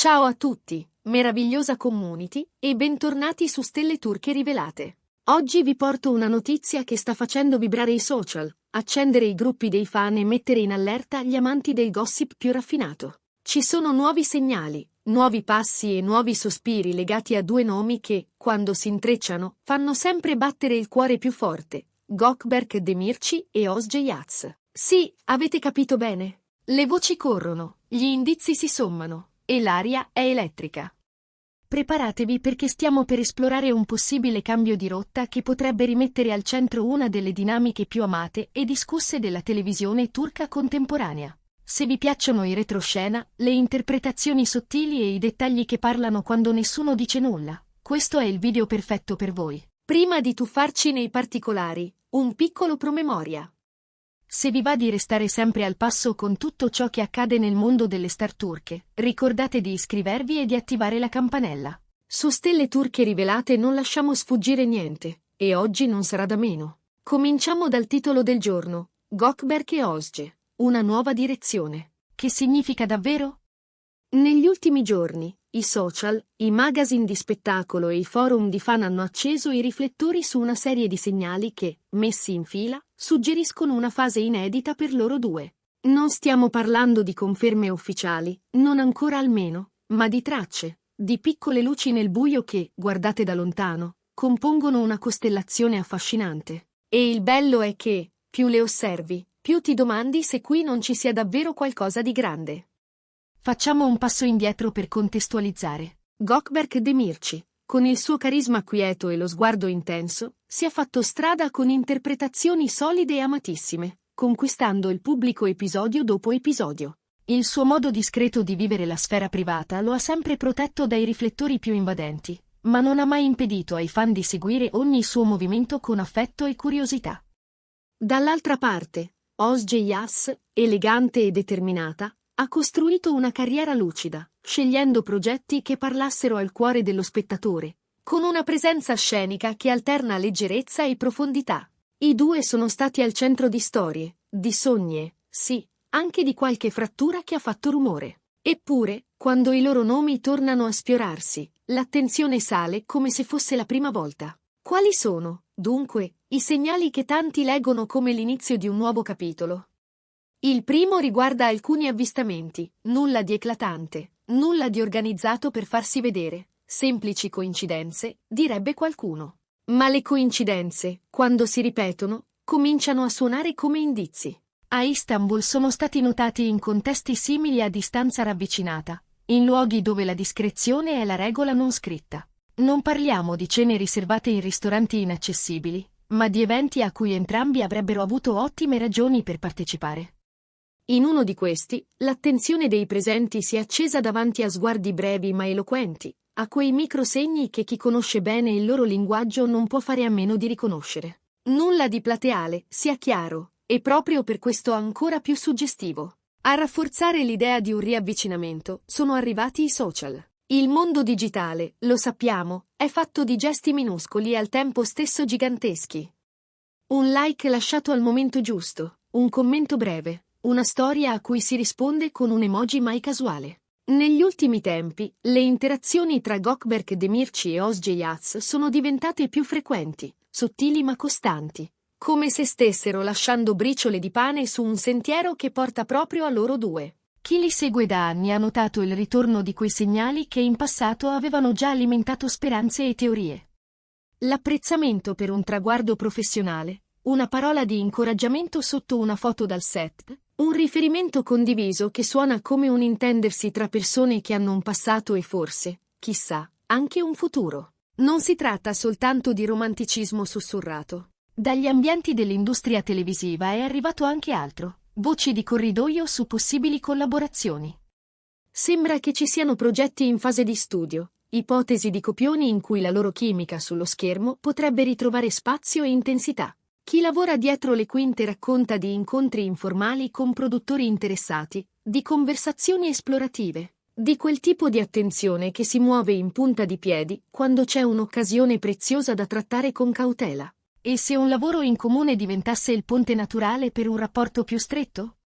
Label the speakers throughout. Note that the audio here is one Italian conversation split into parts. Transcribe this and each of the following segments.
Speaker 1: Ciao a tutti, meravigliosa community, e bentornati su Stelle Turche Rivelate. Oggi vi porto una notizia che sta facendo vibrare i social, accendere i gruppi dei fan e mettere in allerta gli amanti del gossip più raffinato. Ci sono nuovi segnali, nuovi passi e nuovi sospiri legati a due nomi che, quando si intrecciano, fanno sempre battere il cuore più forte: Gökberk Demirci e Özge Yağız. Sì, avete capito bene. Le voci corrono, gli indizi si sommano, e l'aria è elettrica. Preparatevi perché stiamo per esplorare un possibile cambio di rotta che potrebbe rimettere al centro una delle dinamiche più amate e discusse della televisione turca contemporanea. Se vi piacciono i retroscena, le interpretazioni sottili e i dettagli che parlano quando nessuno dice nulla, questo è il video perfetto per voi. Prima di tuffarci nei particolari, un piccolo promemoria. Se vi va di restare sempre al passo con tutto ciò che accade nel mondo delle star turche, ricordate di iscrivervi e di attivare la campanella. Su Stelle Turche Rivelate non lasciamo sfuggire niente, e oggi non sarà da meno. Cominciamo dal titolo del giorno: Gökberk e Özge, una nuova direzione. Che significa davvero? Negli ultimi giorni, i social, i magazine di spettacolo e i forum di fan hanno acceso i riflettori su una serie di segnali che, messi in fila, suggeriscono una fase inedita per loro due. Non stiamo parlando di conferme ufficiali, non ancora almeno, ma di tracce, di piccole luci nel buio che, guardate da lontano, compongono una costellazione affascinante. E il bello è che, più le osservi, più ti domandi se qui non ci sia davvero qualcosa di grande. Facciamo un passo indietro per contestualizzare. Gökberk Demirci, con il suo carisma quieto e lo sguardo intenso, si è fatto strada con interpretazioni solide e amatissime, conquistando il pubblico episodio dopo episodio. Il suo modo discreto di vivere la sfera privata lo ha sempre protetto dai riflettori più invadenti, ma non ha mai impedito ai fan di seguire ogni suo movimento con affetto e curiosità. Dall'altra parte, Özge Yağız, elegante e determinata, ha costruito una carriera lucida, scegliendo progetti che parlassero al cuore dello spettatore, con una presenza scenica che alterna leggerezza e profondità. I due sono stati al centro di storie, di sogni e, sì, anche di qualche frattura che ha fatto rumore. Eppure, quando i loro nomi tornano a sfiorarsi, l'attenzione sale come se fosse la prima volta. Quali sono, dunque, i segnali che tanti leggono come l'inizio di un nuovo capitolo? Il primo riguarda alcuni avvistamenti, nulla di eclatante, nulla di organizzato per farsi vedere, semplici coincidenze, direbbe qualcuno. Ma le coincidenze, quando si ripetono, cominciano a suonare come indizi. A Istanbul sono stati notati in contesti simili a distanza ravvicinata, in luoghi dove la discrezione è la regola non scritta. Non parliamo di cene riservate in ristoranti inaccessibili, ma di eventi a cui entrambi avrebbero avuto ottime ragioni per partecipare. In uno di questi, l'attenzione dei presenti si è accesa davanti a sguardi brevi ma eloquenti, a quei microsegni che chi conosce bene il loro linguaggio non può fare a meno di riconoscere. Nulla di plateale, sia chiaro, e proprio per questo ancora più suggestivo. A rafforzare l'idea di un riavvicinamento, sono arrivati i social. Il mondo digitale, lo sappiamo, è fatto di gesti minuscoli e al tempo stesso giganteschi. Un like lasciato al momento giusto, un commento breve, una storia a cui si risponde con un emoji mai casuale. Negli ultimi tempi, le interazioni tra Gökberk Demirci e Özge Yağız sono diventate più frequenti, sottili ma costanti, come se stessero lasciando briciole di pane su un sentiero che porta proprio a loro due. Chi li segue da anni ha notato il ritorno di quei segnali che in passato avevano già alimentato speranze e teorie. L'apprezzamento per un traguardo professionale, una parola di incoraggiamento sotto una foto dal set, un riferimento condiviso che suona come un intendersi tra persone che hanno un passato e forse, chissà, anche un futuro. Non si tratta soltanto di romanticismo sussurrato. Dagli ambienti dell'industria televisiva è arrivato anche altro, voci di corridoio su possibili collaborazioni. Sembra che ci siano progetti in fase di studio, ipotesi di copioni in cui la loro chimica sullo schermo potrebbe ritrovare spazio e intensità. Chi lavora dietro le quinte racconta di incontri informali con produttori interessati, di conversazioni esplorative, di quel tipo di attenzione che si muove in punta di piedi quando c'è un'occasione preziosa da trattare con cautela. E se un lavoro in comune diventasse il ponte naturale per un rapporto più stretto?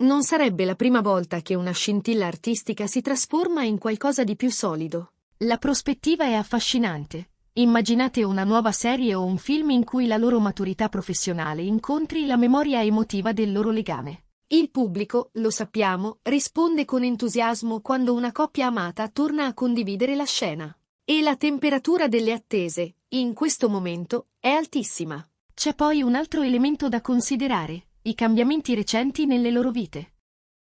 Speaker 1: Non sarebbe la prima volta che una scintilla artistica si trasforma in qualcosa di più solido. La prospettiva è affascinante. Immaginate una nuova serie o un film in cui la loro maturità professionale incontri la memoria emotiva del loro legame. Il pubblico, lo sappiamo, risponde con entusiasmo quando una coppia amata torna a condividere la scena. E la temperatura delle attese, in questo momento, è altissima. C'è poi un altro elemento da considerare: i cambiamenti recenti nelle loro vite.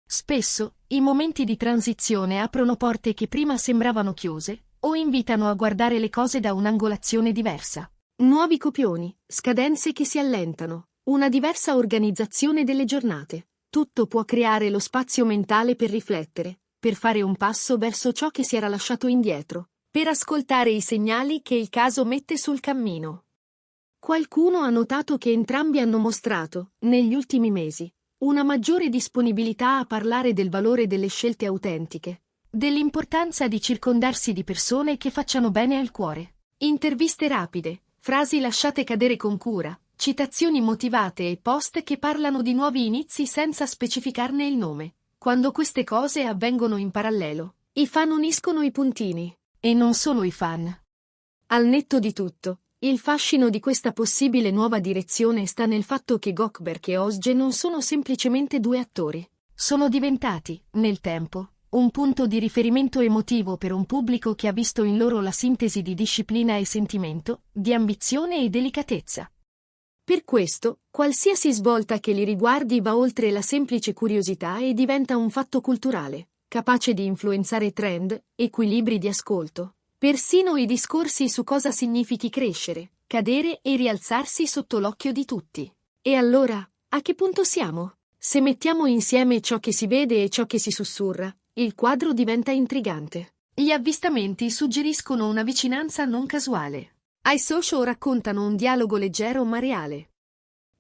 Speaker 1: Spesso, i momenti di transizione aprono porte che prima sembravano chiuse, o invitano a guardare le cose da un'angolazione diversa. Nuovi copioni, scadenze che si allentano, una diversa organizzazione delle giornate. Tutto può creare lo spazio mentale per riflettere, per fare un passo verso ciò che si era lasciato indietro, per ascoltare i segnali che il caso mette sul cammino. Qualcuno ha notato che entrambi hanno mostrato, negli ultimi mesi, una maggiore disponibilità a parlare del valore delle scelte autentiche, dell'importanza di circondarsi di persone che facciano bene al cuore. Interviste rapide, frasi lasciate cadere con cura, citazioni motivate e post che parlano di nuovi inizi senza specificarne il nome. Quando queste cose avvengono in parallelo, i fan uniscono i puntini. E non solo i fan. Al netto di tutto, il fascino di questa possibile nuova direzione sta nel fatto che Gökberk e Özge non sono semplicemente due attori. Sono diventati, nel tempo, un punto di riferimento emotivo per un pubblico che ha visto in loro la sintesi di disciplina e sentimento, di ambizione e delicatezza. Per questo, qualsiasi svolta che li riguardi va oltre la semplice curiosità e diventa un fatto culturale, capace di influenzare trend, equilibri di ascolto, persino i discorsi su cosa significhi crescere, cadere e rialzarsi sotto l'occhio di tutti. E allora, a che punto siamo? Se mettiamo insieme ciò che si vede e ciò che si sussurra, il quadro diventa intrigante. Gli avvistamenti suggeriscono una vicinanza non casuale. Ai social raccontano un dialogo leggero ma reale.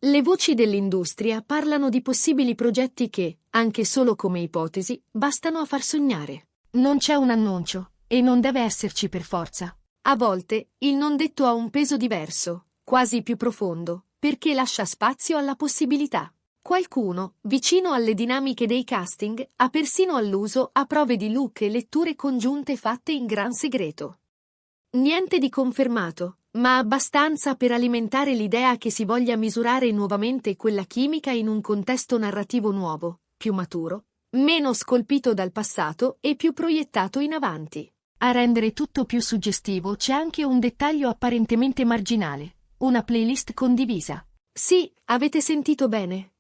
Speaker 1: Le voci dell'industria parlano di possibili progetti che, anche solo come ipotesi, bastano a far sognare. Non c'è un annuncio, e non deve esserci per forza. A volte, il non detto ha un peso diverso, quasi più profondo, perché lascia spazio alla possibilità. Qualcuno, vicino alle dinamiche dei casting, ha persino alluso a prove di look e letture congiunte fatte in gran segreto. Niente di confermato, ma abbastanza per alimentare l'idea che si voglia misurare nuovamente quella chimica in un contesto narrativo nuovo, più maturo, meno scolpito dal passato e più proiettato in avanti. A rendere tutto più suggestivo c'è anche un dettaglio apparentemente marginale: una playlist condivisa. Sì, avete sentito bene.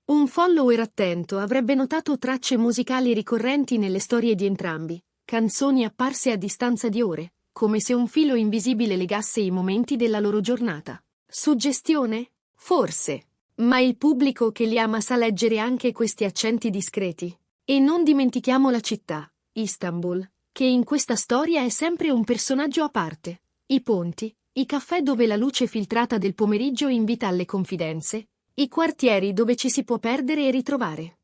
Speaker 1: Un follower attento avrebbe notato tracce musicali ricorrenti nelle storie di entrambi, canzoni apparse a distanza di ore, come se un filo invisibile legasse i momenti della loro giornata. Suggestione? Forse. Ma il pubblico che li ama sa leggere anche questi accenti discreti. E non dimentichiamo la città, Istanbul, che in questa storia è sempre un personaggio a parte. I ponti, i caffè dove la luce filtrata del pomeriggio invita alle confidenze, i quartieri dove ci si può perdere e ritrovare.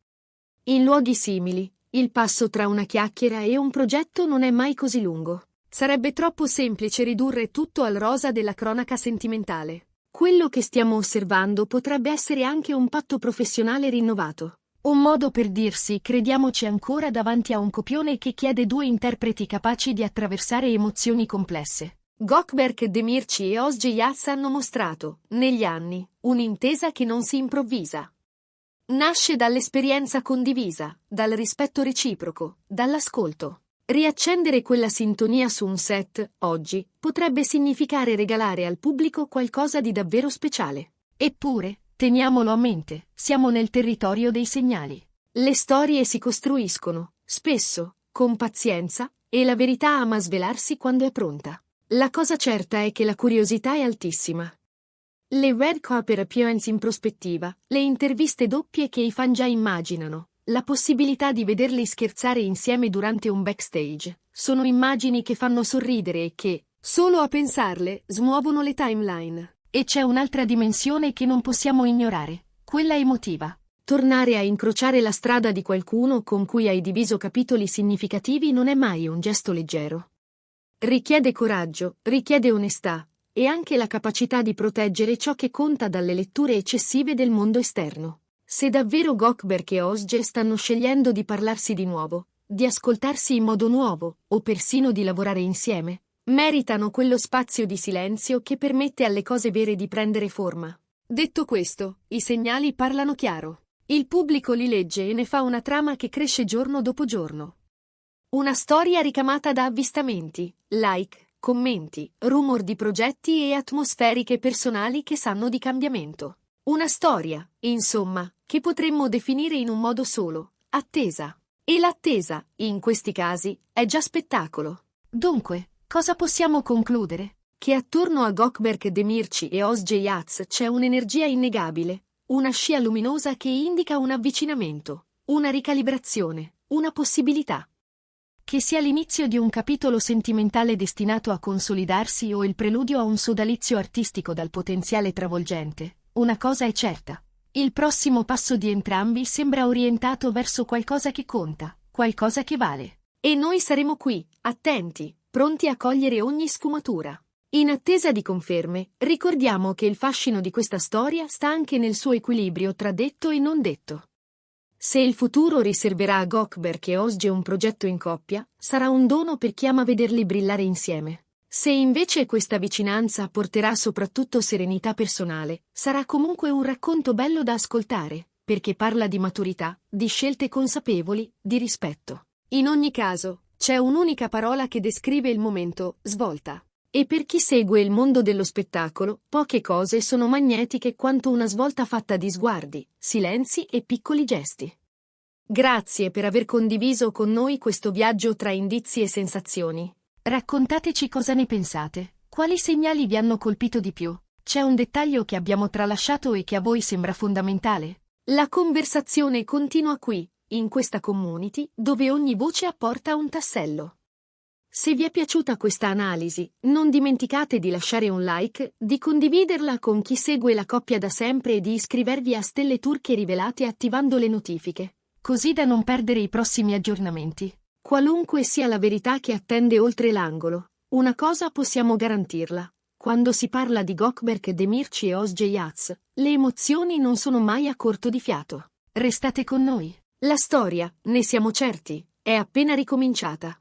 Speaker 1: In luoghi simili, il passo tra una chiacchiera e un progetto non è mai così lungo. Sarebbe troppo semplice ridurre tutto al rosa della cronaca sentimentale. Quello che stiamo osservando potrebbe essere anche un patto professionale rinnovato. Un modo per dirsi: crediamoci ancora davanti a un copione che chiede due interpreti capaci di attraversare emozioni complesse. Gökberk Demirci e Özge Yaz hanno mostrato, negli anni, un'intesa che non si improvvisa. Nasce dall'esperienza condivisa, dal rispetto reciproco, dall'ascolto. Riaccendere quella sintonia su un set, oggi, potrebbe significare regalare al pubblico qualcosa di davvero speciale. Eppure, teniamolo a mente, siamo nel territorio dei segnali. Le storie si costruiscono, spesso, con pazienza, e la verità ama svelarsi quando è pronta. La cosa certa è che la curiosità è altissima. Le red carpet appearance in prospettiva, le interviste doppie che i fan già immaginano, la possibilità di vederli scherzare insieme durante un backstage, sono immagini che fanno sorridere e che, solo a pensarle, smuovono le timeline. E c'è un'altra dimensione che non possiamo ignorare, quella emotiva. Tornare a incrociare la strada di qualcuno con cui hai diviso capitoli significativi non è mai un gesto leggero. Richiede coraggio, richiede onestà, e anche la capacità di proteggere ciò che conta dalle letture eccessive del mondo esterno. Se davvero Gökberk e Özge stanno scegliendo di parlarsi di nuovo, di ascoltarsi in modo nuovo, o persino di lavorare insieme, meritano quello spazio di silenzio che permette alle cose vere di prendere forma. Detto questo, i segnali parlano chiaro. Il pubblico li legge e ne fa una trama che cresce giorno dopo giorno. Una storia ricamata da avvistamenti, like, commenti, rumor di progetti e atmosferiche personali che sanno di cambiamento. Una storia, insomma, che potremmo definire in un modo solo: attesa. E l'attesa, in questi casi, è già spettacolo. Dunque, cosa possiamo concludere? Che attorno a Gökberk Demirci e Özge Yağız c'è un'energia innegabile, una scia luminosa che indica un avvicinamento, una ricalibrazione, una possibilità. Che sia l'inizio di un capitolo sentimentale destinato a consolidarsi o il preludio a un sodalizio artistico dal potenziale travolgente, una cosa è certa: il prossimo passo di entrambi sembra orientato verso qualcosa che conta, qualcosa che vale. E noi saremo qui, attenti, pronti a cogliere ogni sfumatura. In attesa di conferme, ricordiamo che il fascino di questa storia sta anche nel suo equilibrio tra detto e non detto. Se il futuro riserverà a Gökberk e Özge un progetto in coppia, sarà un dono per chi ama vederli brillare insieme. Se invece questa vicinanza porterà soprattutto serenità personale, sarà comunque un racconto bello da ascoltare, perché parla di maturità, di scelte consapevoli, di rispetto. In ogni caso, c'è un'unica parola che descrive il momento: svolta. E per chi segue il mondo dello spettacolo, poche cose sono magnetiche quanto una svolta fatta di sguardi, silenzi e piccoli gesti. Grazie per aver condiviso con noi questo viaggio tra indizi e sensazioni. Raccontateci cosa ne pensate, quali segnali vi hanno colpito di più, c'è un dettaglio che abbiamo tralasciato e che a voi sembra fondamentale? La conversazione continua qui, in questa community, dove ogni voce apporta un tassello. Se vi è piaciuta questa analisi, non dimenticate di lasciare un like, di condividerla con chi segue la coppia da sempre e di iscrivervi a Stelle Turche Rivelate attivando le notifiche, così da non perdere i prossimi aggiornamenti. Qualunque sia la verità che attende oltre l'angolo, una cosa possiamo garantirla: quando si parla di Gökberk Demirci e Özge Yağız, le emozioni non sono mai a corto di fiato. Restate con noi. La storia, ne siamo certi, è appena ricominciata.